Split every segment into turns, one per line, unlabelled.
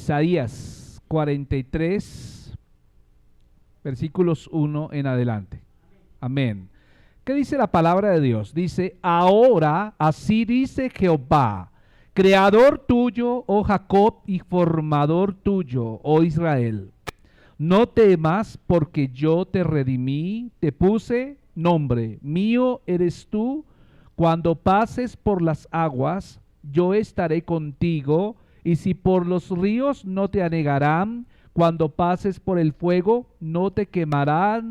Isaías 43, versículos 1 en adelante. Amén. ¿Qué dice la palabra de Dios? Dice: ahora así dice Jehová, creador tuyo, oh Jacob, y formador tuyo, oh Israel. No temas, porque yo te redimí, te puse nombre, mío eres tú. Cuando pases por las aguas, yo estaré contigo, y si por los ríos no te anegarán. Cuando pases por el fuego, no te quemarás,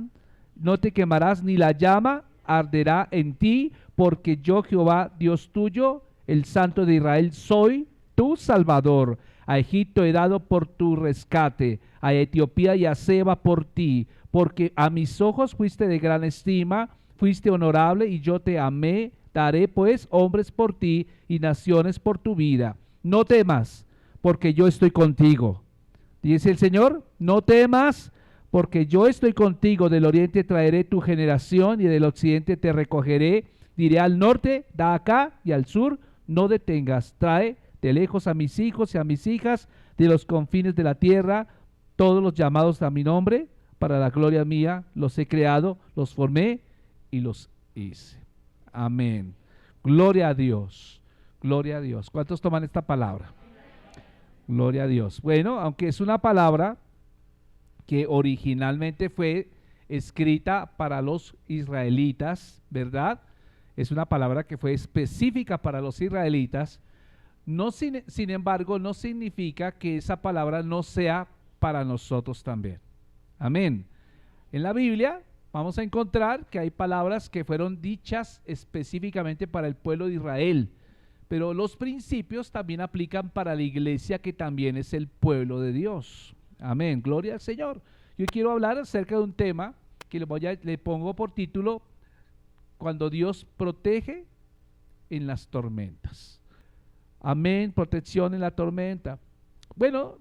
ni la llama arderá en ti, porque yo, Jehová, Dios tuyo, el Santo de Israel, soy tu Salvador. A Egipto he dado por tu rescate, a Etiopía y a Seba por ti, porque a mis ojos fuiste de gran estima, fuiste honorable y yo te amé. Daré pues hombres por ti y naciones por tu vida. No temas, porque yo estoy contigo. Dice el Señor: no temas, porque yo estoy contigo. Del oriente traeré tu generación y del occidente te recogeré. Diré al norte, da acá, y al sur, no detengas. Trae de lejos a mis hijos y a mis hijas, de los confines de la tierra, todos los llamados a mi nombre, para la gloria mía, los he creado, los formé y los hice. Amén. Gloria a Dios. Gloria a Dios. ¿Cuántos toman esta palabra? Gloria a Dios. Bueno, aunque es una palabra que originalmente fue escrita para los israelitas, ¿verdad? Es una palabra que fue específica para los israelitas. No, sin embargo, no significa que esa palabra no sea para nosotros también. Amén. En la Biblia vamos a encontrar que hay palabras que fueron dichas específicamente para el pueblo de Israel, pero los principios también aplican para la iglesia, que también es el pueblo de Dios. Amén, gloria al Señor. Yo quiero hablar acerca de un tema que le pongo por título: cuando Dios protege en las tormentas. Amén, protección en la tormenta. Bueno,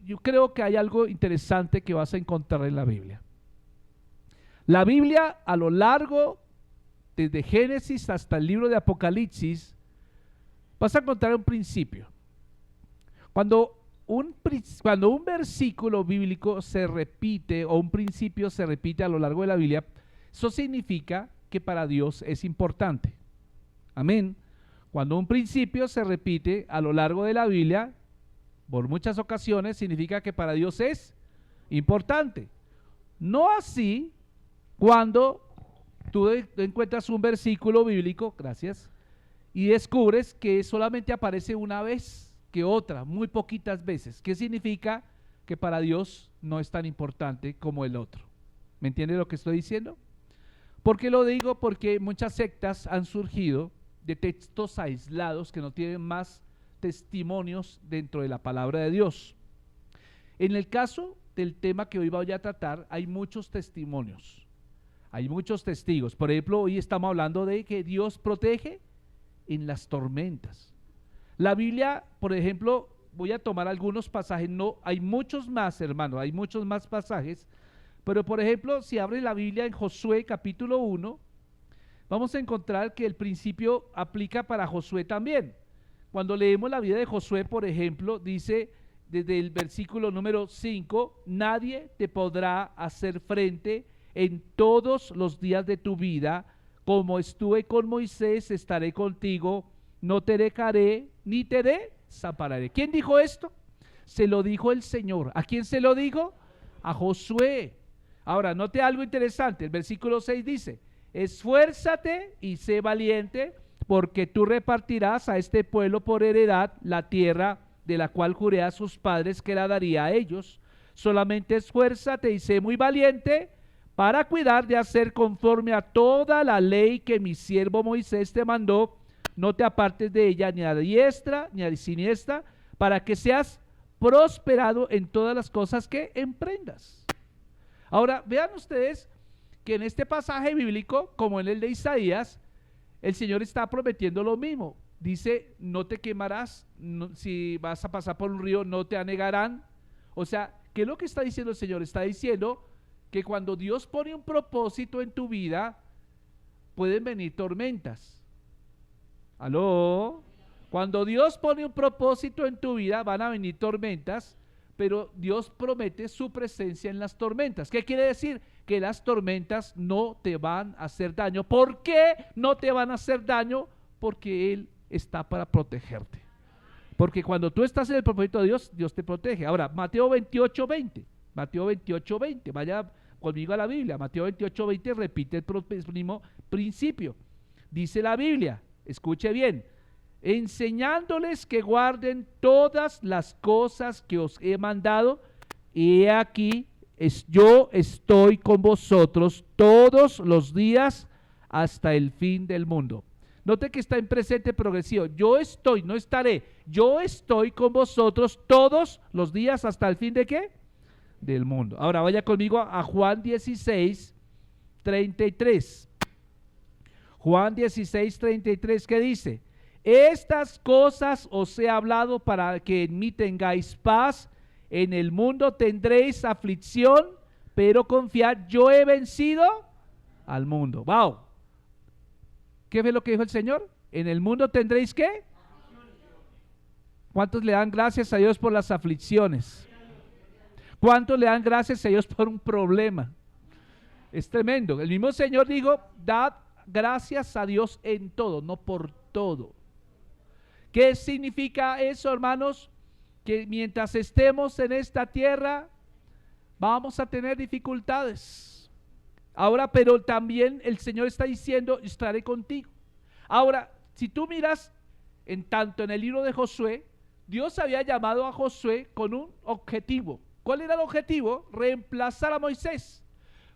yo creo que hay algo interesante que vas a encontrar en la Biblia. La Biblia, a lo largo, desde Génesis hasta el libro de Apocalipsis, vas a encontrar un principio. Cuando un versículo bíblico se repite, o un principio se repite a lo largo de la Biblia, eso significa que para Dios es importante. Amén. Cuando un principio se repite a lo largo de la Biblia, por muchas ocasiones, significa que para Dios es importante. No así cuando tú encuentras un versículo bíblico, gracias, y descubres que solamente aparece una vez que otra, muy poquitas veces. ¿Qué significa? Que para Dios no es tan importante como el otro. ¿Me entiende lo que estoy diciendo? ¿Por qué lo digo? Porque muchas sectas han surgido de textos aislados que no tienen más testimonios dentro de la palabra de Dios. En el caso del tema que hoy voy a tratar, hay muchos testimonios, hay muchos testigos. Por ejemplo, hoy estamos hablando de que Dios protege en las tormentas. La Biblia, por ejemplo, voy a tomar algunos pasajes, no, hay muchos más, hermano, hay muchos más pasajes, pero por ejemplo, si abren la Biblia en Josué capítulo 1, vamos a encontrar que el principio aplica para Josué también. Cuando leemos la vida de Josué, por ejemplo, dice desde el versículo número 5: nadie te podrá hacer frente en todos los días de tu vida. Como estuve con Moisés, estaré contigo, no te dejaré ni te desampararé. ¿Quién dijo esto? Se lo dijo el Señor. ¿A quién se lo dijo? A Josué. Ahora, note algo interesante. El versículo 6 dice: esfuérzate y sé valiente, porque tú repartirás a este pueblo por heredad la tierra de la cual juré a sus padres que la daría a ellos. Solamente esfuérzate y sé muy valiente para cuidar de hacer conforme a toda la ley que mi siervo Moisés te mandó. No te apartes de ella ni a la diestra ni a la siniestra, para que seas prosperado en todas las cosas que emprendas. Ahora, vean ustedes que en este pasaje bíblico, como en el de Isaías, el Señor está prometiendo lo mismo. Dice: no te quemarás, si vas a pasar por un río no te anegarán. O sea, ¿qué es lo que está diciendo el Señor? Está diciendo que cuando Dios pone un propósito en tu vida, pueden venir tormentas. ¿Aló? Cuando Dios pone un propósito en tu vida, van a venir tormentas, pero Dios promete su presencia en las tormentas. ¿Qué quiere decir? Que las tormentas no te van a hacer daño. ¿Por qué no te van a hacer daño? Porque Él está para protegerte. Porque cuando tú estás en el propósito de Dios, Dios te protege. Ahora, Mateo 28:20. Mateo 28:20. Vaya conmigo a la Biblia. Mateo 28:20 repite el mismo principio. Dice la Biblia, escuche bien, enseñándoles que guarden todas las cosas que os he mandado, y he aquí, yo estoy con vosotros todos los días hasta el fin del mundo. Note que está en presente progresivo. Yo estoy, no estaré. Yo estoy con vosotros todos los días hasta el fin de ¿qué? Del mundo. Ahora vaya conmigo a Juan 16:33. Juan 16:33, ¿qué dice? Estas cosas os he hablado para que en mí tengáis paz. En el mundo tendréis aflicción, pero confiad, yo he vencido al mundo. ¡Wow! ¿Qué fue lo que dijo el Señor? En el mundo tendréis ¿qué? ¿Cuántos le dan gracias a Dios por las aflicciones? ¿Cuántos le dan gracias a Dios por un problema? Es tremendo. El mismo Señor dijo, dad gracias a Dios en todo, no por todo. ¿Qué significa eso, hermanos? Que mientras estemos en esta tierra, vamos a tener dificultades. Ahora, pero también el Señor está diciendo, estaré contigo. Ahora, si tú miras tanto en el libro de Josué, Dios había llamado a Josué con un objetivo. ¿Cuál era el objetivo? Reemplazar a Moisés.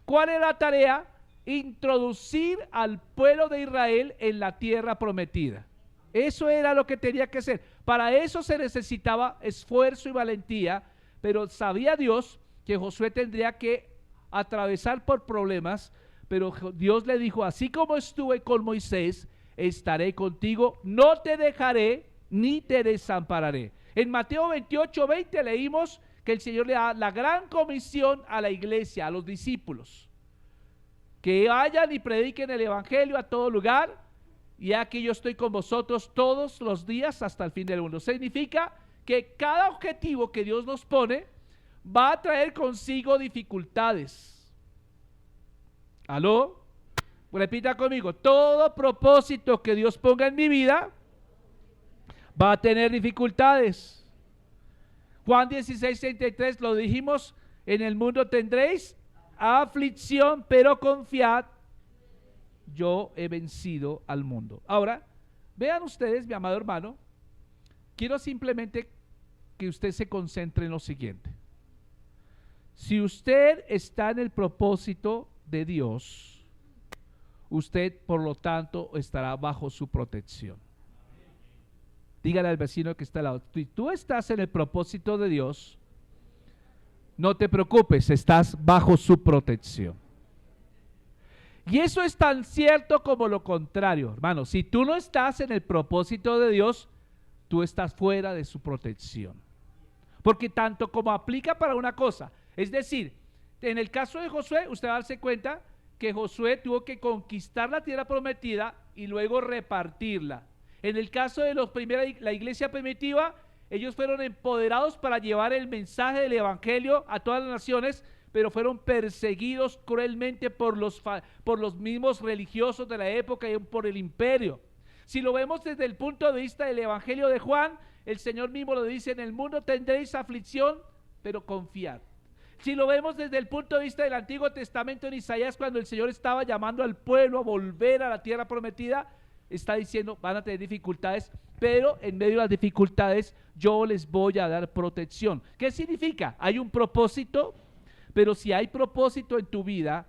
¿Cuál era la tarea? Introducir al pueblo de Israel en la tierra prometida. Eso era lo que tenía que hacer. Para eso se necesitaba esfuerzo y valentía, pero sabía Dios que Josué tendría que atravesar por problemas, pero Dios le dijo, así como estuve con Moisés, estaré contigo, no te dejaré ni te desampararé. En Mateo 28:20 leímos que el Señor le da la gran comisión a la iglesia, a los discípulos, que vayan y prediquen el evangelio a todo lugar, y aquí yo estoy con vosotros todos los días hasta el fin del mundo. Significa que cada objetivo que Dios nos pone va a traer consigo dificultades. ¿Aló? Repita conmigo, todo propósito que Dios ponga en mi vida va a tener dificultades. Juan 16:33 lo dijimos, en el mundo tendréis aflicción, pero confiad, yo he vencido al mundo. Ahora, vean ustedes, mi amado hermano, quiero simplemente que usted se concentre en lo siguiente. Si usted está en el propósito de Dios, usted por lo tanto estará bajo su protección. Dígale al vecino que está al lado, si tú estás en el propósito de Dios, no te preocupes, estás bajo su protección. Y eso es tan cierto como lo contrario, hermano. Si tú no estás en el propósito de Dios, tú estás fuera de su protección. Porque tanto como aplica para una cosa, es decir, en el caso de Josué, usted va a darse cuenta que Josué tuvo que conquistar la tierra prometida y luego repartirla. En el caso de la iglesia primitiva, ellos fueron empoderados para llevar el mensaje del evangelio a todas las naciones, pero fueron perseguidos cruelmente por los mismos religiosos de la época y por el imperio. Si lo vemos desde el punto de vista del evangelio de Juan, el Señor mismo lo dice, en el mundo tendréis aflicción, pero confiad. Si lo vemos desde el punto de vista del Antiguo Testamento en Isaías, cuando el Señor estaba llamando al pueblo a volver a la tierra prometida, está diciendo, van a tener dificultades, pero en medio de las dificultades yo les voy a dar protección. ¿Qué significa? Hay un propósito, pero si hay propósito en tu vida,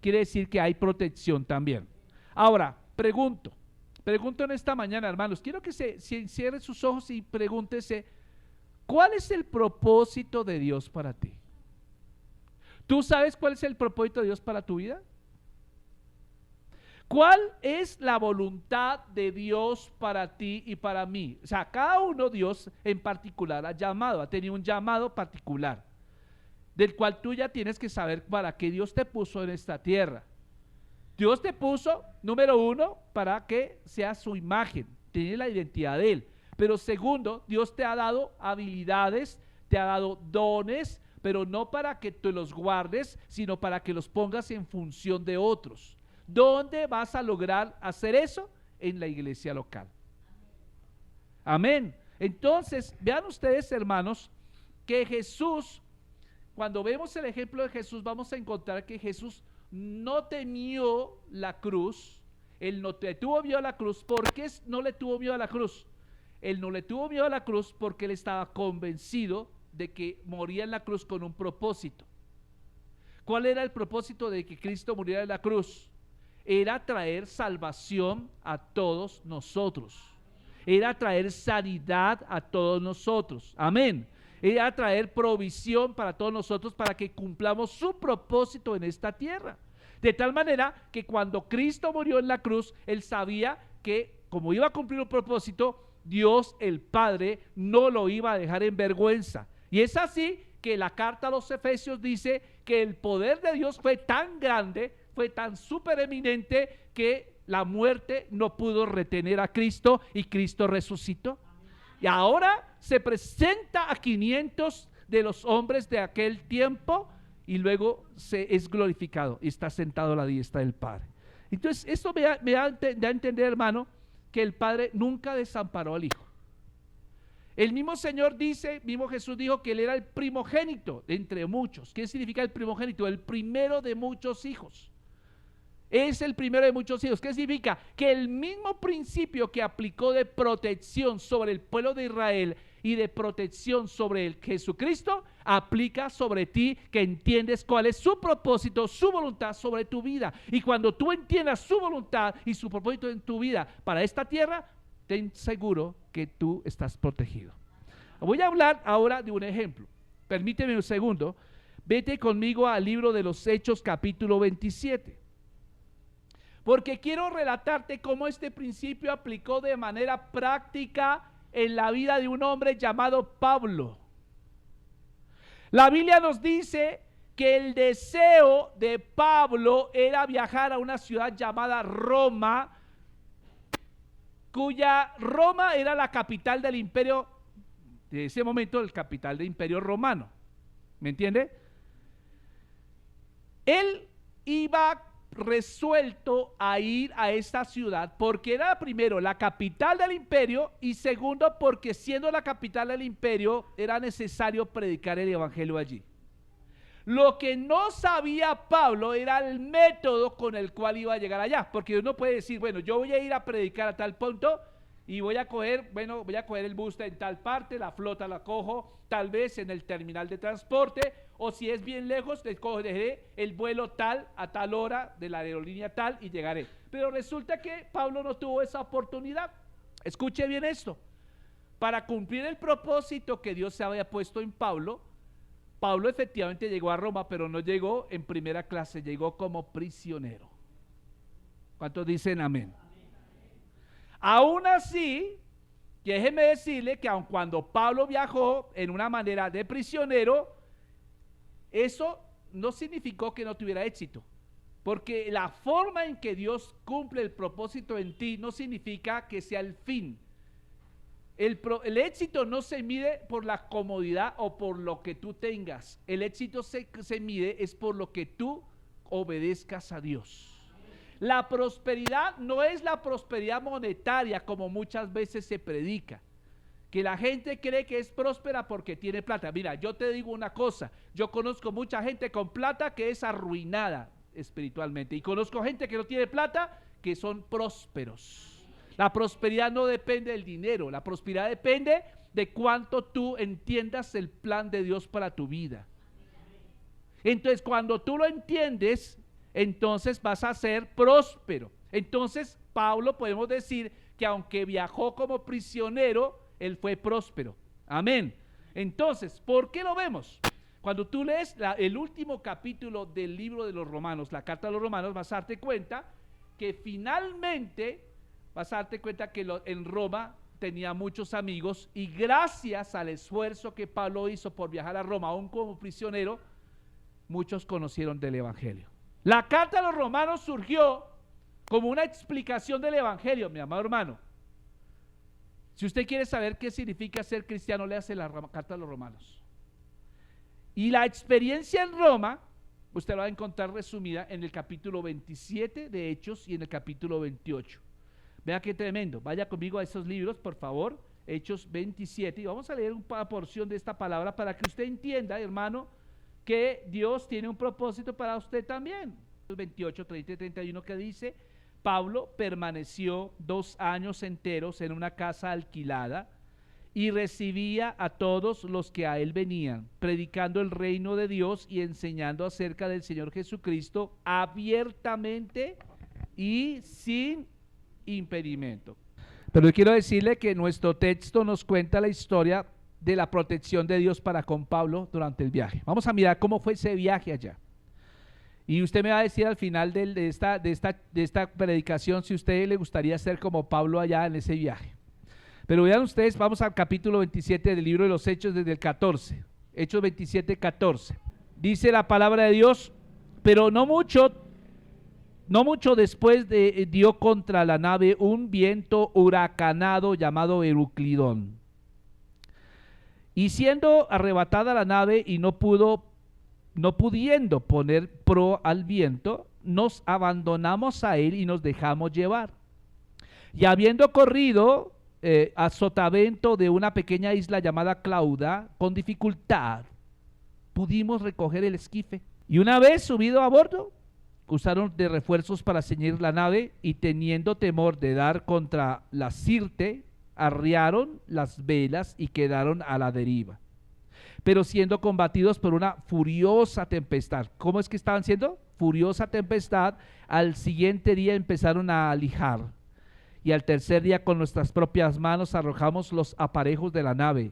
quiere decir que hay protección también. Ahora, pregunto en esta mañana, hermanos, quiero que se cierren sus ojos y pregúntese, ¿cuál es el propósito de Dios para ti? ¿Tú sabes cuál es el propósito de Dios para tu vida? ¿Cuál es la voluntad de Dios para ti y para mí? O sea, cada uno Dios en particular ha tenido un llamado particular, del cual tú ya tienes que saber para qué Dios te puso en esta tierra. Dios te puso, número uno, para que sea su imagen, tiene la identidad de Él. Pero segundo, Dios te ha dado habilidades, te ha dado dones, pero no para que tú los guardes, sino para que los pongas en función de otros. ¿Dónde vas a lograr hacer eso? En la iglesia local. Amén. Entonces, vean ustedes, hermanos, que Jesús, cuando vemos el ejemplo de Jesús, vamos a encontrar que Jesús no temió la cruz. Él no le tuvo miedo a la cruz. ¿Por qué no le tuvo miedo a la cruz? Él no le tuvo miedo a la cruz porque él estaba convencido de que moría en la cruz con un propósito. ¿Cuál era el propósito de que Cristo muriera en la cruz? Era traer salvación a todos nosotros. Era traer sanidad a todos nosotros. Amén. Era traer provisión para todos nosotros para que cumplamos su propósito en esta tierra. De tal manera que cuando Cristo murió en la cruz, él sabía que como iba a cumplir un propósito, Dios el Padre no lo iba a dejar en vergüenza. Y es así que la carta a los Efesios dice que el poder de Dios fue tan grande, fue tan supereminente, que la muerte no pudo retener a Cristo y Cristo resucitó. Y ahora se presenta a 500 de los hombres de aquel tiempo y luego es glorificado y está sentado a la diestra del Padre. Entonces esto me da a entender, hermano, que el Padre nunca desamparó al Hijo. El mismo Señor dice, mismo Jesús dijo que él era el primogénito de entre muchos. ¿Qué significa el primogénito? El primero de muchos hijos. Es el primero de muchos hijos. ¿Qué significa? Que el mismo principio que aplicó de protección sobre el pueblo de Israel y de protección sobre el Jesucristo, aplica sobre ti, que entiendes cuál es su propósito, su voluntad sobre tu vida. Y cuando tú entiendas su voluntad y su propósito en tu vida para esta tierra, ten seguro que tú estás protegido. Voy a hablar ahora de un ejemplo. Permíteme un segundo. Vete conmigo al libro de los Hechos, capítulo 27. Porque quiero relatarte cómo este principio aplicó de manera práctica en la vida de un hombre llamado Pablo. La Biblia nos dice que el deseo de Pablo era viajar a una ciudad llamada Roma, cuya Roma era la capital del imperio, de ese momento el capital del imperio romano. ¿Me entiende? Él iba resuelto a ir a esta ciudad porque era primero la capital del imperio y segundo porque siendo la capital del imperio era necesario predicar el evangelio allí. Lo que no sabía Pablo era el método con el cual iba a llegar allá, porque uno puede decir, bueno, yo voy a ir a predicar a tal punto y voy a coger el bus en tal parte, la flota la cojo tal vez en el terminal de transporte, o si es bien lejos, cogeré el vuelo tal a tal hora de la aerolínea tal y llegaré. Pero resulta que Pablo no tuvo esa oportunidad. Escuche bien esto. Para cumplir el propósito que Dios se había puesto en Pablo, Pablo efectivamente llegó a Roma, pero no llegó en primera clase, llegó como prisionero. ¿Cuántos dicen amén? Aún así, déjeme decirle que aun cuando Pablo viajó en una manera de prisionero, eso no significó que no tuviera éxito, porque la forma en que Dios cumple el propósito en ti no significa que sea el fin. El éxito no se mide por la comodidad o por lo que tú tengas. El éxito se mide es por lo que tú obedezcas a Dios. La prosperidad no es la prosperidad monetaria como muchas veces se predica, que la gente cree que es próspera porque tiene plata. Mira, yo te digo una cosa, yo conozco mucha gente con plata que es arruinada espiritualmente y conozco gente que no tiene plata que son prósperos. La prosperidad no depende del dinero, la prosperidad depende de cuánto tú entiendas el plan de Dios para tu vida. Entonces, cuando tú lo entiendes, entonces vas a ser próspero. Entonces, Pablo podemos decir que aunque viajó como prisionero, él fue próspero. Amén. Entonces, ¿por qué lo vemos? Cuando tú lees el último capítulo del libro de los Romanos, la carta a los Romanos, vas a darte cuenta que finalmente vas a darte cuenta que en Roma tenía muchos amigos y gracias al esfuerzo que Pablo hizo por viajar a Roma, aún como prisionero, muchos conocieron del evangelio. La carta a los Romanos surgió como una explicación del evangelio, mi amado hermano. Si usted quiere saber qué significa ser cristiano, léase la carta a los Romanos. Y la experiencia en Roma, usted la va a encontrar resumida en el capítulo 27 de Hechos y en el capítulo 28. Vea qué tremendo. Vaya conmigo a esos libros, por favor, Hechos 27, y vamos a leer una porción de esta palabra para que usted entienda, hermano, que Dios tiene un propósito para usted también. 28, 30 y 31 que dice: Pablo permaneció 2 años enteros en una casa alquilada y recibía a todos los que a él venían, predicando el reino de Dios y enseñando acerca del Señor Jesucristo abiertamente y sin impedimento. Pero yo quiero decirle que nuestro texto nos cuenta la historia de la protección de Dios para con Pablo durante el viaje. Vamos a mirar cómo fue ese viaje allá. Y usted me va a decir al final de esta predicación si a usted le gustaría ser como Pablo allá en ese viaje. Pero vean ustedes, vamos al capítulo 27 del libro de los Hechos desde el 14. Hechos 27, 14. Dice la palabra de Dios: pero no mucho después dio contra la nave un viento huracanado llamado Euclidón. Y siendo arrebatada la nave y no pudiendo poner proa al viento, nos abandonamos a él y nos dejamos llevar. Y habiendo corrido a sotavento de una pequeña isla llamada Clauda, con dificultad pudimos recoger el esquife. Y una vez subido a bordo, usaron de refuerzos para ceñir la nave, y teniendo temor de dar contra la Sirte, arriaron las velas y quedaron a la deriva, pero siendo combatidos por una furiosa tempestad. ¿Cómo es que estaban siendo? Furiosa tempestad. Al siguiente día empezaron a lijar, y al tercer día con nuestras propias manos arrojamos los aparejos de la nave,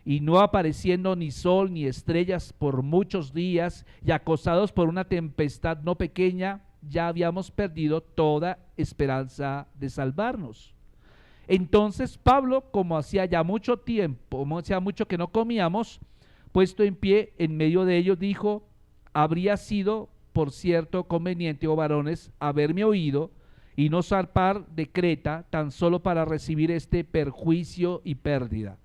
y no apareciendo ni sol ni estrellas por muchos días, y acosados por una tempestad no pequeña, ya habíamos perdido toda esperanza de salvarnos. Entonces Pablo, como hacía ya mucho tiempo, como hacía mucho que no comíamos, puesto en pie en medio de ellos, dijo: habría sido, por cierto, conveniente, oh varones, haberme oído y no zarpar de Creta tan solo para recibir este perjuicio y pérdida.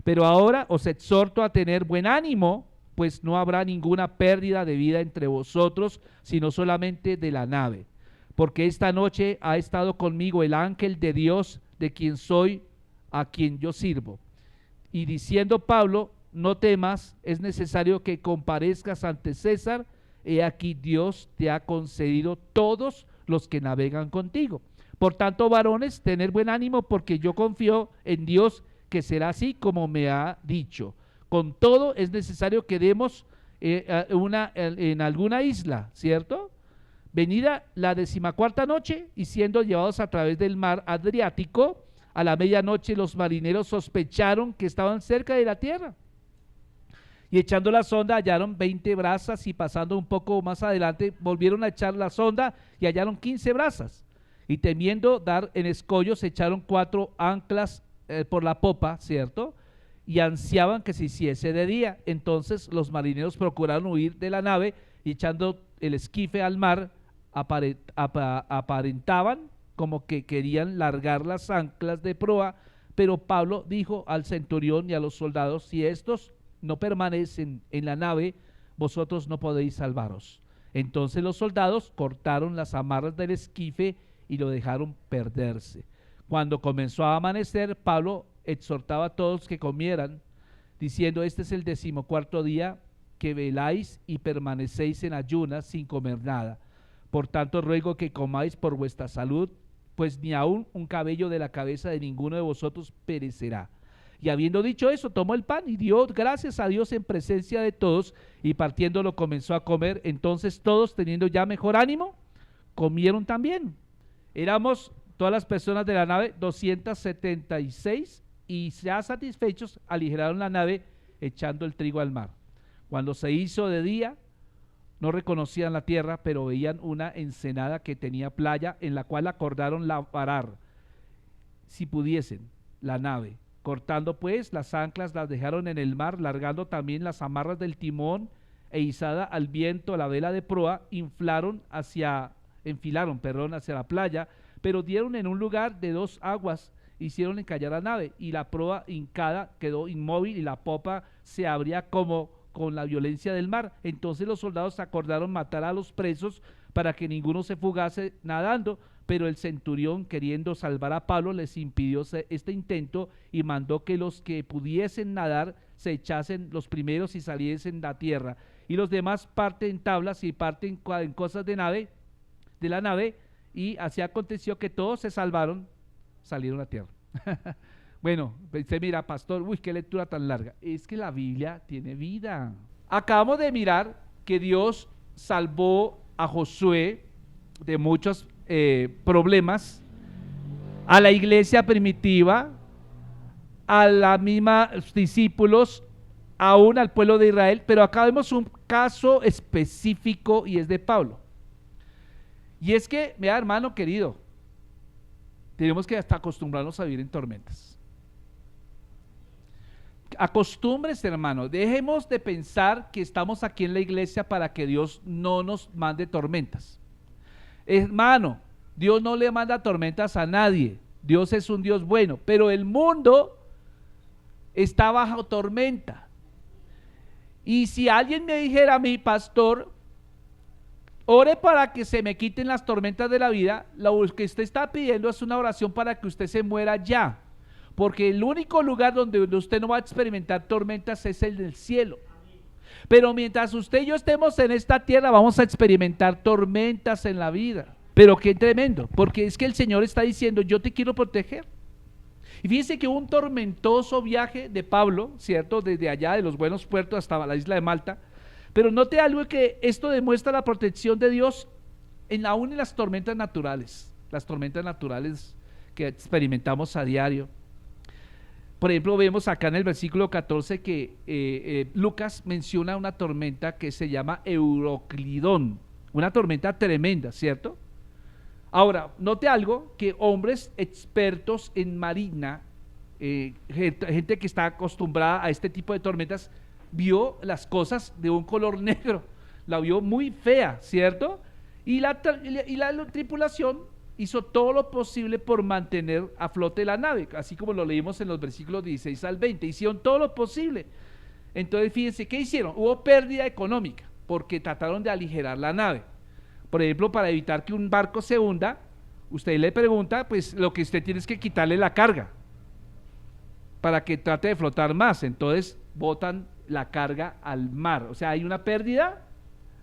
Pero ahora os exhorto a tener buen ánimo, pues no habrá ninguna pérdida de vida entre vosotros, sino solamente de la nave. Porque esta noche ha estado conmigo el ángel de Dios, de quien soy, a quien yo sirvo. Y diciendo Pablo: no temas, es necesario que comparezcas ante César. He aquí Dios te ha concedido todos los que navegan contigo. Por tanto, varones, tener buen ánimo, porque yo confío en Dios que será así como me ha dicho. Con todo, es necesario que demos en alguna isla, ¿cierto? Venida la 14ª noche, y siendo llevados a través del mar Adriático, a la medianoche los marineros sospecharon que estaban cerca de la tierra. Y echando la sonda hallaron 20 brazas, y pasando un poco más adelante volvieron a echar la sonda y hallaron 15 brazas. Y temiendo dar en escollos, echaron 4 anclas por la popa, ¿cierto? Y ansiaban que se hiciese de día. Entonces los marineros procuraron huir de la nave, y echando el esquife al mar, aparentaban como que querían largar las anclas de proa. Pero Pablo dijo al centurión y a los soldados: si estos no permanecen en la nave, vosotros no podéis salvaros. Entonces los soldados cortaron las amarras del esquife y lo dejaron perderse. Cuando comenzó a amanecer, Pablo exhortaba a todos que comieran, diciendo: este es el 14º día que veláis y permanecéis en ayunas sin comer nada. Por tanto ruego que comáis por vuestra salud, pues ni aun un cabello de la cabeza de ninguno de vosotros perecerá. Y habiendo dicho eso, tomó el pan y dio gracias a Dios en presencia de todos, y partiéndolo comenzó a comer. Entonces todos, teniendo ya mejor ánimo, comieron también. Éramos todas las personas de la nave 276, y ya satisfechos aligeraron la nave echando el trigo al mar. Cuando se hizo de día, no reconocían la tierra, pero veían una ensenada que tenía playa, en la cual acordaron parar, si pudiesen, la nave. Cortando pues las anclas, las dejaron en el mar, largando también las amarras del timón, e izada al viento la vela de proa, enfilaron hacia la playa, pero dieron en un lugar de 2 aguas, hicieron encallar la nave, y la proa hincada quedó inmóvil, y la popa se abría como con la violencia del mar. Entonces los soldados acordaron matar a los presos para que ninguno se fugase nadando, pero el centurión, queriendo salvar a Pablo, les impidió este intento y mandó que los que pudiesen nadar se echasen los primeros y saliesen a tierra, y los demás parten en tablas y parten en cosas de la nave, y así aconteció que todos se salvaron, salieron a tierra. Bueno, usted mira, pastor, uy, qué lectura tan larga. Es que la Biblia tiene vida. Acabamos de mirar que Dios salvó a Josué de muchos problemas, a la iglesia primitiva, a los mismos discípulos, aún al pueblo de Israel, pero acá vemos un caso específico y es de Pablo. Y es que, mira, hermano querido, tenemos que hasta acostumbrarnos a vivir en tormentas. Acostúmbrese, hermano, dejemos de pensar que estamos aquí en la iglesia para que Dios no nos mande tormentas. Hermano, Dios no le manda tormentas a nadie, Dios es un Dios bueno, pero el mundo está bajo tormenta. Y si alguien me dijera a mí, pastor, ore para que se me quiten las tormentas de la vida, lo que usted está pidiendo es una oración para que usted se muera ya, porque el único lugar donde usted no va a experimentar tormentas es el del cielo. Pero mientras usted y yo estemos en esta tierra, vamos a experimentar tormentas en la vida. Pero qué tremendo, porque es que el Señor está diciendo, yo te quiero proteger. Y fíjense que hubo un tormentoso viaje de Pablo, ¿cierto? Desde allá de los buenos puertos hasta la isla de Malta. Pero note algo, que esto demuestra la protección de Dios aún en las tormentas naturales que experimentamos a diario. Por ejemplo, vemos acá en el versículo 14 que Lucas menciona una tormenta que se llama Euroclidón, una tormenta tremenda, ¿cierto? Ahora, note algo, que hombres expertos en marina, gente que está acostumbrada a este tipo de tormentas, vio las cosas de un color negro, la vio muy fea, ¿cierto? Y la tripulación hizo todo lo posible por mantener a flote la nave, así como lo leímos en los versículos 16 al 20, hicieron todo lo posible. Entonces fíjense, ¿qué hicieron? Hubo pérdida económica, porque trataron de aligerar la nave. Por ejemplo, para evitar que un barco se hunda, usted le pregunta, pues lo que usted tiene es que quitarle la carga, para que trate de flotar más, entonces botan la carga al mar, o sea, hay una pérdida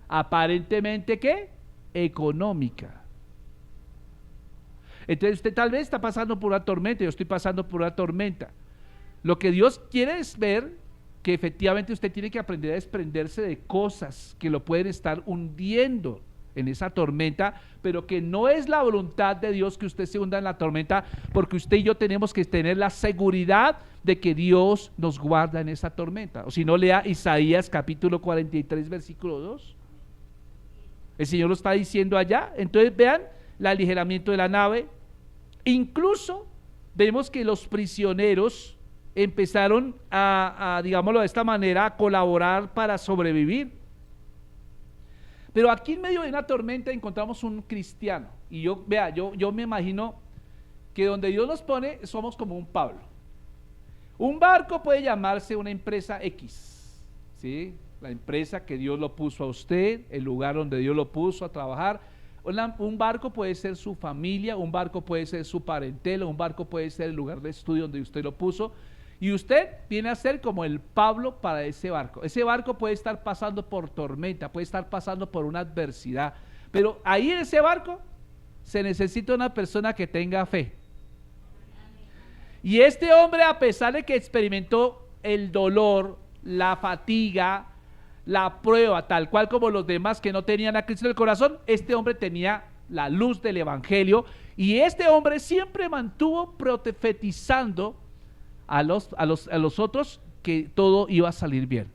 aparentemente, ¿qué? Económica. Entonces usted tal vez está pasando por una tormenta, yo estoy pasando por una tormenta. Lo que Dios quiere es ver que efectivamente usted tiene que aprender a desprenderse de cosas que lo pueden estar hundiendo en esa tormenta, pero que no es la voluntad de Dios que usted se hunda en la tormenta, porque usted y yo tenemos que tener la seguridad de que Dios nos guarda en esa tormenta. O si no, lea Isaías capítulo 43 versículo 2. El Señor lo está diciendo allá. Entonces vean el aligeramiento de la nave. Incluso vemos que los prisioneros empezaron digámoslo de esta manera, a colaborar para sobrevivir. Pero aquí en medio de una tormenta encontramos un cristiano, y yo me imagino que donde Dios nos pone somos como un Pablo. Un barco puede llamarse una empresa X, ¿sí? La empresa que Dios lo puso a usted, el lugar donde Dios lo puso a trabajar. Un barco puede ser su familia, un barco puede ser su parentela, un barco puede ser el lugar de estudio donde usted lo puso, y usted viene a ser como el Pablo para ese barco. Ese barco puede estar pasando por tormenta, puede estar pasando por una adversidad, pero ahí en ese barco se necesita una persona que tenga fe. Y este hombre, a pesar de que experimentó el dolor, la fatiga, la prueba, tal cual como los demás que no tenían a Cristo en el corazón, este hombre tenía la luz del evangelio, y este hombre siempre mantuvo profetizando a los otros que todo iba a salir bien.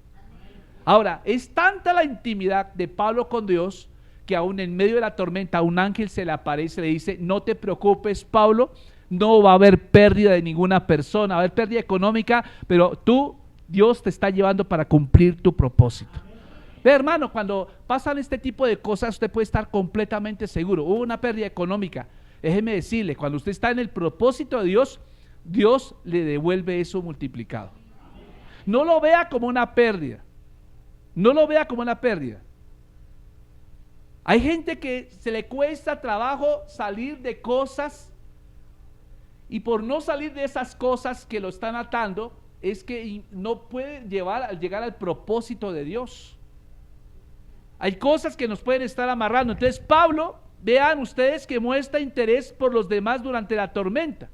Ahora, es tanta la intimidad de Pablo con Dios que aún en medio de la tormenta un ángel se le aparece y le dice: no te preocupes, Pablo, no va a haber pérdida de ninguna persona, va a haber pérdida económica, pero Dios te está llevando para cumplir tu propósito. Ve, hermano, cuando pasan este tipo de cosas usted puede estar completamente seguro. Hubo una pérdida económica, déjeme decirle, cuando usted está en el propósito de Dios, Dios le devuelve eso multiplicado. No lo vea como una pérdida, No lo vea como una pérdida. Hay gente que se le cuesta trabajo salir de cosas, y por no salir de esas cosas que lo están atando, es que no puede llegar al propósito de Dios. Hay cosas que nos pueden estar amarrando. Entonces Pablo, vean ustedes que muestra interés por los demás durante la tormenta.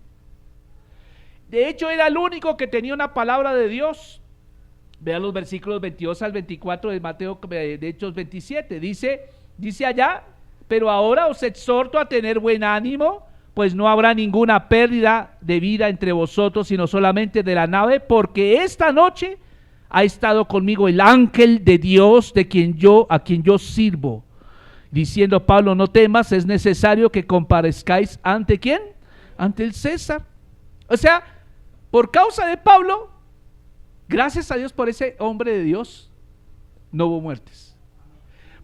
De hecho, era el único que tenía una palabra de Dios. Vean los versículos 22 al 24 de Mateo, de Hechos 27. Dice allá: pero ahora os exhorto a tener buen ánimo, pues no habrá ninguna pérdida de vida entre vosotros, sino solamente de la nave, porque esta noche ha estado conmigo el ángel de Dios, a quien yo sirvo. Diciendo Pablo: no temas, es necesario que comparezcáis ante ¿quién? Ante el César. O sea, por causa de Pablo, gracias a Dios por ese hombre de Dios, no hubo muertes.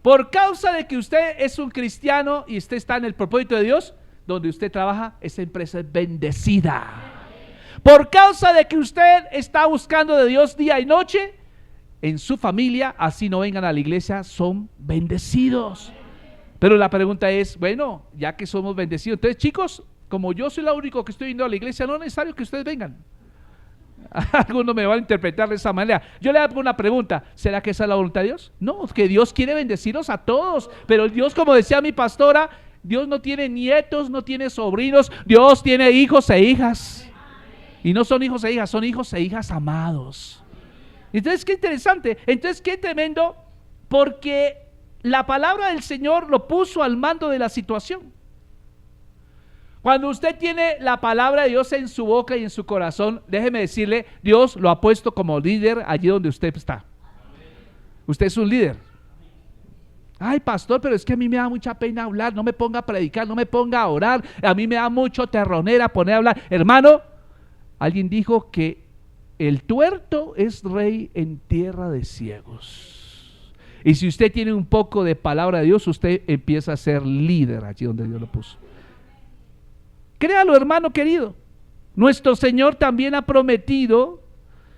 Por causa de que usted es un cristiano y usted está en el propósito de Dios, donde usted trabaja, esa empresa es bendecida. Por causa de que usted está buscando de Dios día y noche, en su familia, así no vengan a la iglesia, son bendecidos. Pero la pregunta es, bueno, ya que somos bendecidos, entonces chicos, como yo soy el único que estoy yendo a la iglesia, no es necesario que ustedes vengan. Algunos me van a interpretar de esa manera. Yo le hago una pregunta: ¿será que esa es la voluntad de Dios? No, es que Dios quiere bendecirnos a todos, pero Dios, como decía mi pastora, Dios no tiene nietos, no tiene sobrinos, Dios tiene hijos e hijas. Y no son hijos e hijas, son hijos e hijas amados. Entonces, qué interesante, entonces qué tremendo, porque la palabra del Señor lo puso al mando de la situación. Cuando usted tiene la palabra de Dios en su boca y en su corazón, déjeme decirle, Dios lo ha puesto como líder allí donde usted está. Usted es un líder. Ay, pastor, pero es que a mí me da mucha pena hablar, no me ponga a predicar, no me ponga a orar, a mí me da mucho terronera poner a hablar. Hermano, alguien dijo que el tuerto es rey en tierra de ciegos. Y si usted tiene un poco de palabra de Dios, usted empieza a ser líder allí donde Dios lo puso. Créalo, hermano querido, nuestro Señor también ha prometido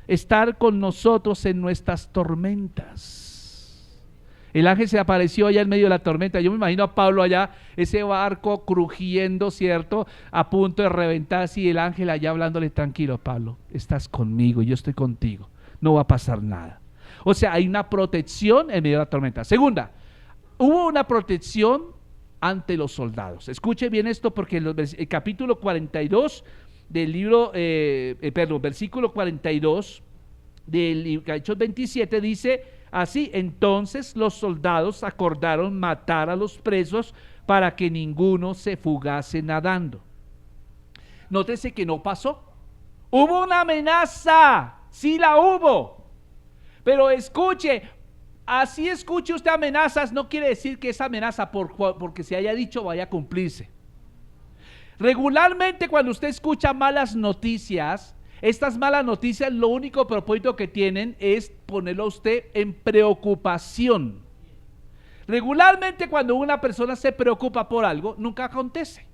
estar con nosotros en nuestras tormentas. El ángel se apareció allá en medio de la tormenta. Yo me imagino a Pablo allá, ese barco crujiendo, ¿cierto?, a punto de reventar, así el ángel allá hablándole: tranquilo, Pablo, estás conmigo, yo estoy contigo, no va a pasar nada. O sea, hay una protección en medio de la tormenta. Segunda, hubo una protección ante los soldados. Escuche bien esto, porque el capítulo 42 del libro, versículo 42 del Hechos 27 dice así: entonces los soldados acordaron matar a los presos para que ninguno se fugase nadando. Nótese que no pasó. Hubo una amenaza, sí la hubo, pero escuche, así escuche usted amenazas, no quiere decir que esa amenaza porque se haya dicho vaya a cumplirse. Regularmente cuando usted escucha malas noticias, estas malas noticias lo único propósito que tienen es ponerlo a usted en preocupación. Regularmente cuando una persona se preocupa por algo, nunca acontece.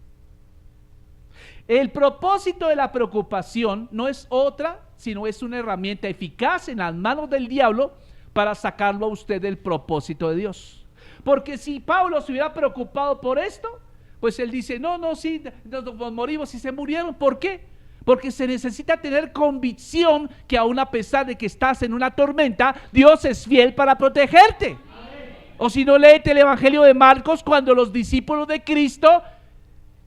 El propósito de la preocupación no es otra, sino es una herramienta eficaz en las manos del diablo para sacarlo a usted del propósito de Dios. Porque si Pablo se hubiera preocupado por esto, pues él dice: sí, nos morimos y se murieron. ¿Por qué? Porque se necesita tener convicción que aun a pesar de que estás en una tormenta, Dios es fiel para protegerte. O si no, léete el Evangelio de Marcos, cuando los discípulos de Cristo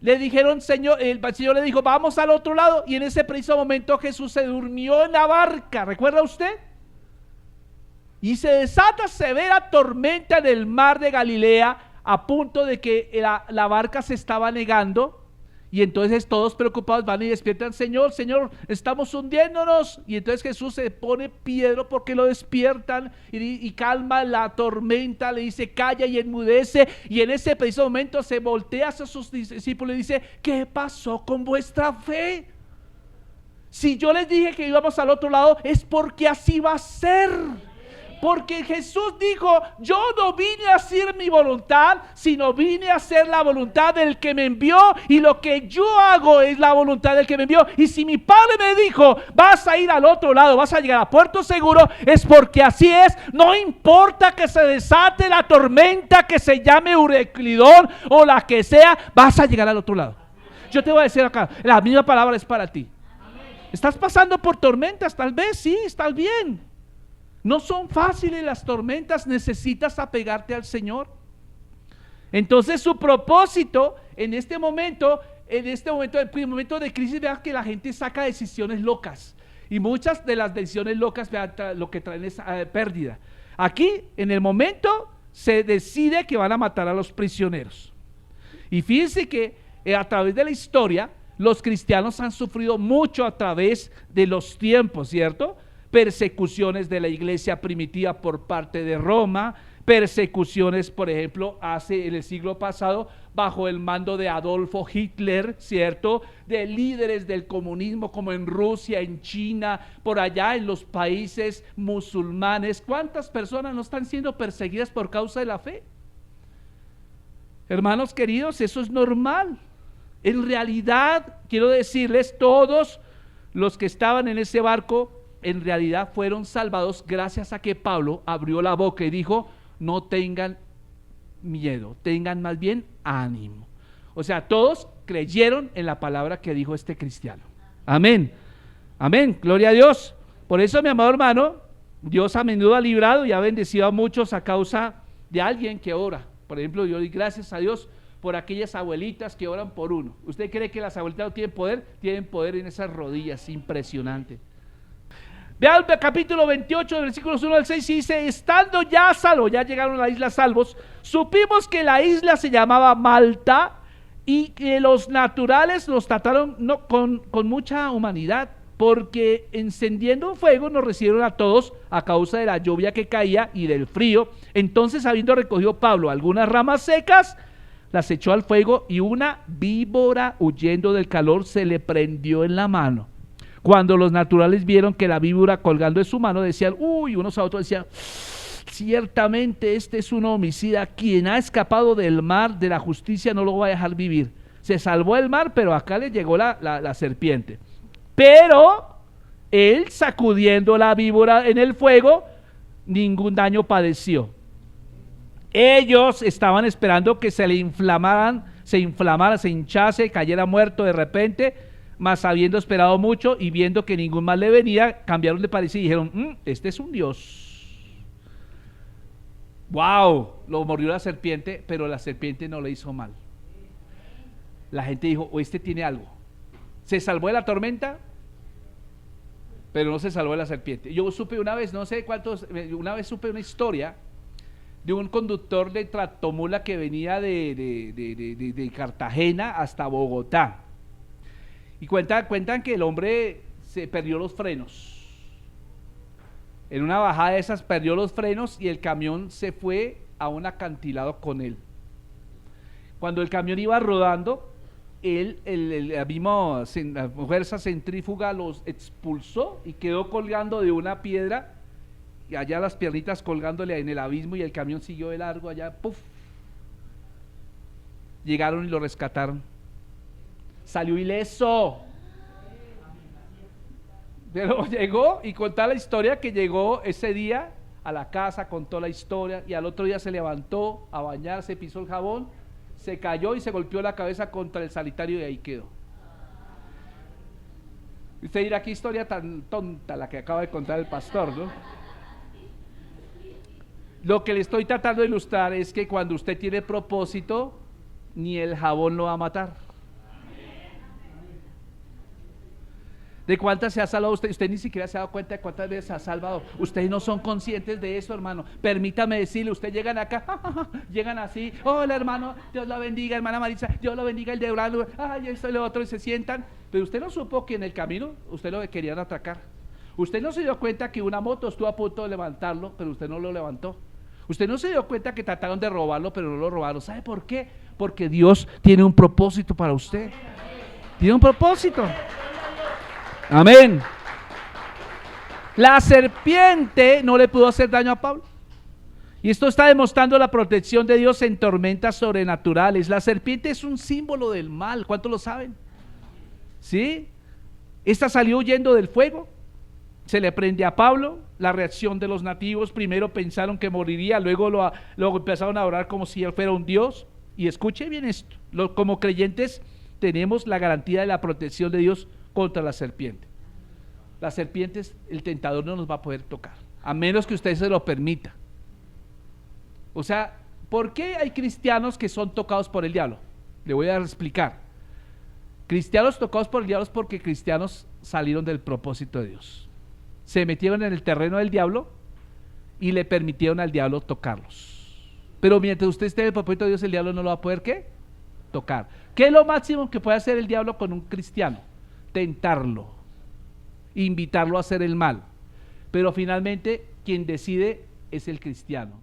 le dijeron, el Señor le dijo: vamos al otro lado, y en ese preciso momento Jesús se durmió en la barca, ¿recuerda usted? Y se desata severa tormenta en el mar de Galilea, a punto de que la barca se estaba anegando, y entonces todos preocupados van y despiertan: Señor, estamos hundiéndonos. Y entonces Jesús se pone piedro porque lo despiertan y calma la tormenta, le dice: calla y enmudece. Y en ese preciso momento se voltea hacia sus discípulos y dice: ¿qué pasó con vuestra fe? Si yo les dije que íbamos al otro lado, es porque así va a ser. Porque Jesús dijo, yo no vine a hacer mi voluntad, sino vine a hacer la voluntad del que me envió, y lo que yo hago es la voluntad del que me envió. Y si mi Padre me dijo, vas a ir al otro lado, vas a llegar a puerto seguro, es porque así es. No importa que se desate la tormenta que se llame Euroclidón o la que sea, vas a llegar al otro lado. Yo te voy a decir acá, la misma palabra es para ti. ¿Estás pasando por tormentas? Tal vez sí, estás bien. No son fáciles las tormentas, necesitas apegarte al Señor. Entonces su propósito en este momento, el momento de crisis, vean que la gente saca decisiones locas. Y muchas de las decisiones locas, vean, lo que traen es pérdida. Aquí, en el momento, se decide que van a matar a los prisioneros. Y fíjense que a través de la historia, los cristianos han sufrido mucho a través de los tiempos, ¿cierto? Persecuciones de la iglesia primitiva por parte de Roma, persecuciones, por ejemplo, en el siglo pasado, bajo el mando de Adolfo Hitler, ¿cierto? De líderes del comunismo como en Rusia, en China, por allá en los países musulmanes. ¿Cuántas personas no están siendo perseguidas por causa de la fe? Hermanos queridos, eso es normal. En realidad, quiero decirles, todos los que estaban en ese barco, en realidad fueron salvados gracias a que Pablo abrió la boca y dijo, no tengan miedo, tengan más bien ánimo. O sea, todos creyeron en la palabra que dijo este cristiano. Amén, amén, gloria a Dios. Por eso, mi amado hermano, Dios a menudo ha librado y ha bendecido a muchos a causa de alguien que ora. Por ejemplo, yo doy gracias a Dios por aquellas abuelitas que oran por uno. ¿Usted cree que las abuelitas no tienen poder? Tienen poder en esas rodillas, impresionante. Vean el capítulo 28, versículos 1 al 6, y dice, estando ya salvos, ya llegaron a la isla salvos, supimos que la isla se llamaba Malta y que los naturales los trataron con mucha humanidad, porque encendiendo un fuego nos recibieron a todos a causa de la lluvia que caía y del frío. Entonces, habiendo recogido Pablo algunas ramas secas, las echó al fuego y una víbora, huyendo del calor, se le prendió en la mano. Cuando los naturales vieron que la víbora colgando de su mano, decían, uy, unos a otros decían, ciertamente este es un homicida, quien ha escapado del mar de la justicia no lo va a dejar vivir. Se salvó el mar, pero acá le llegó la serpiente. Pero él, sacudiendo la víbora en el fuego, ningún daño padeció. Ellos estaban esperando que se inflamara, se hinchase, cayera muerto de repente, mas habiendo esperado mucho y viendo que ningún mal le venía, cambiaron de parecer y dijeron, este es un Dios. Wow, lo mordió la serpiente, pero la serpiente no le hizo mal. La gente dijo, este tiene algo. Se salvó de la tormenta, pero no se salvó de la serpiente. Yo supe una vez, no sé cuántos, una vez supe una historia de un conductor de tractomula que venía de Cartagena hasta Bogotá. Y cuentan que el hombre se perdió los frenos. En una bajada de esas perdió los frenos y el camión se fue a un acantilado con él. Cuando el camión iba rodando, la misma fuerza centrífuga los expulsó y quedó colgando de una piedra, y allá las piernitas colgándole en el abismo, y el camión siguió de largo allá, ¡puf! Llegaron y lo rescataron. Salió ileso. Pero llegó y contó la historia que llegó ese día a la casa, contó la historia, y al otro día se levantó a bañarse, pisó el jabón, se cayó y se golpeó la cabeza contra el sanitario y ahí quedó. Usted dirá, qué historia tan tonta la que acaba de contar el pastor, ¿no? Lo que le estoy tratando de ilustrar es que cuando usted tiene propósito, ni el jabón lo va a matar. ¿De cuántas se ha salvado usted? Usted ni siquiera se ha dado cuenta de cuántas veces se ha salvado. Ustedes no son conscientes de eso, hermano. Permítame decirle, ustedes llegan acá, llegan así, hola hermano, Dios la bendiga, hermana Marisa, Dios lo bendiga, el de Orlando, ay, esto y lo otro, y se sientan. Pero usted no supo que en el camino usted lo querían atracar. Usted no se dio cuenta que una moto estuvo a punto de levantarlo, pero usted no lo levantó. Usted no se dio cuenta que trataron de robarlo, pero no lo robaron. ¿Sabe por qué? Porque Dios tiene un propósito para usted. Tiene un propósito. Amén. La serpiente no le pudo hacer daño a Pablo. Y esto está demostrando la protección de Dios en tormentas sobrenaturales. La serpiente es un símbolo del mal, ¿cuántos lo saben? ¿Sí? Esta salió huyendo del fuego, se le prende a Pablo. La reacción de los nativos: primero pensaron que moriría, luego empezaron a orar como si él fuera un dios. Y escuche bien esto, como creyentes tenemos la garantía de la protección de Dios contra la serpiente. Las serpientes, el tentador no nos va a poder tocar, a menos que usted se lo permita. O sea, ¿por qué hay cristianos que son tocados por el diablo? Le voy a explicar. Cristianos tocados por el diablo es porque cristianos salieron del propósito de Dios, se metieron en el terreno del diablo y le permitieron al diablo tocarlos. Pero mientras usted esté en el propósito de Dios, el diablo no lo va a poder ¿qué? Tocar. ¿Qué es lo máximo que puede hacer el diablo con un cristiano? Tentarlo, invitarlo a hacer el mal. Pero finalmente quien decide es el cristiano.